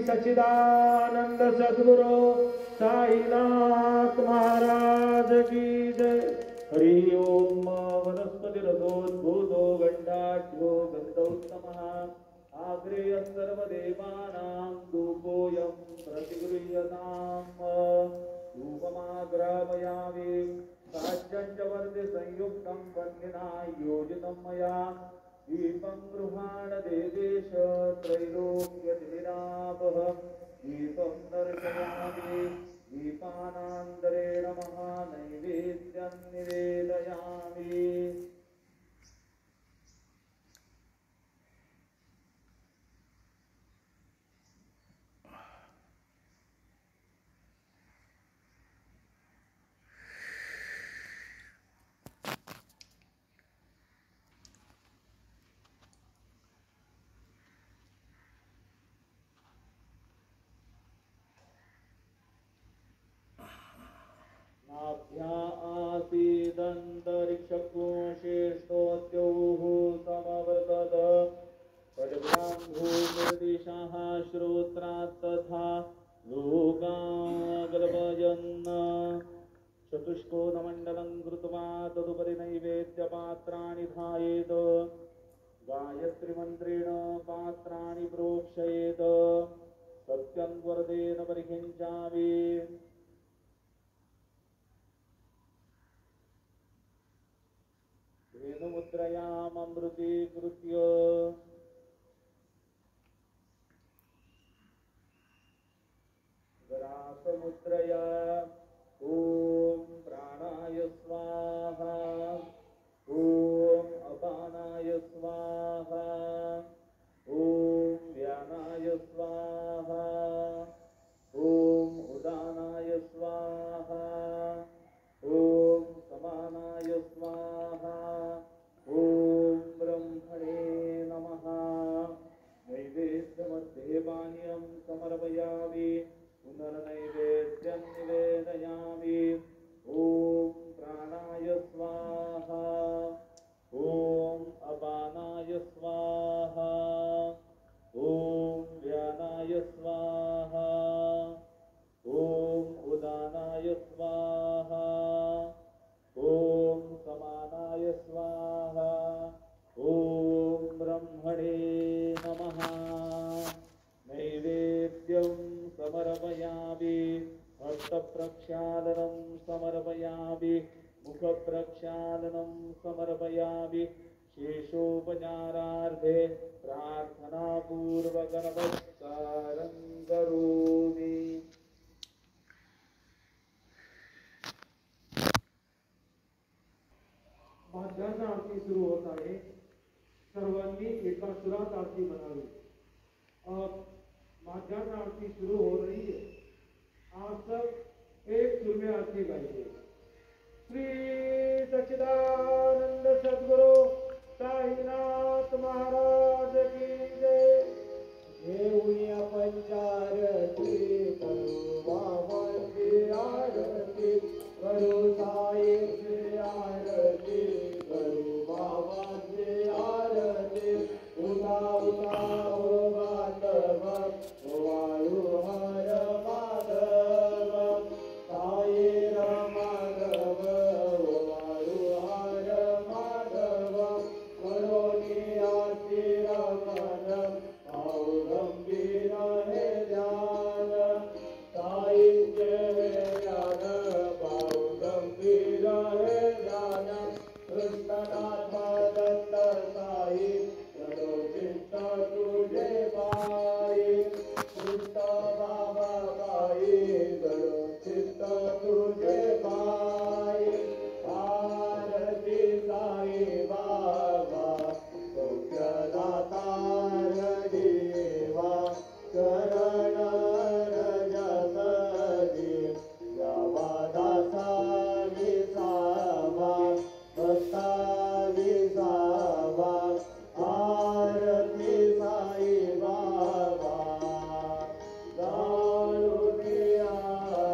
सच्चिदानंद सद्गुरु साईनाथ महाराज की जय। हरि ओम। वनस्पतिरथोद्भूतो गंडाढ्यो गन्धोत्तमः आग्रे सर्वदेवानां धूपोऽयं प्रतिगृह्यताम्। धूपमाग्रापयामि साज्यं च वर्धि संयुक्तं वह्निना योजितं मया। दीपं गृहाण देवेश त्रैलोक्यतिमिरापः दीपं दर्शयामि। दीपानान्तरेण महानैवेद्यं निवेदयामि। आसीदन्तरिक्षकोशेष्टोद्यौः समवर्तत पद्भ्याम्भूतिर्दिशाः श्रोत्रात् तथा लोकागलभयन्। चतुष्कोणमण्डलं कृत्वा तदुपरि नैवेद्यपात्राणि धायेत्। गायत्रीमन्त्रेण पात्राणि प्रोक्षयेत्। सत्यं वरदेन परिकिञ्चामि। मुद्रयामृतीकृत्य ग्रासमुद्रया ॐ प्राणाय स्वाहा। ॐ अपानाय स्वाहा। ॐ व्यानाय स्वाहा। ॐ उदानाय स्वाहा। ॐ समानाय स्वाहा। ॐ ब्रह्मणे नमः। नैवेद्यमध्ये पानीयं समर्पयामि। पुनर्नैवेद्यं निवेदयामि। ॐ प्राणाय स्वाहा। ॐ अपानाय स्वाहा। ॐ व्यानाय स्वाहा। ॐ उदानाय स्वाहा। ॐ समानाय स्वाहा। ॐ ब्रह्मणे नमः। नैवेद्यं समर्पयामि। हस्तप्रक्षालनं समर्पयामि। मुखप्रक्षालनं समर्पयामि। शेषोपचारार्थे प्रार्थनापूर्वक नमस्कारं करोमि। माध्यान्ह आरती सुरू होत आहे। सर्वांनी एका सुरात आरती म्हणावी। माध्यान्ह आरती शुरू हो रही है। आप सब एक सुर में आरती गाइए।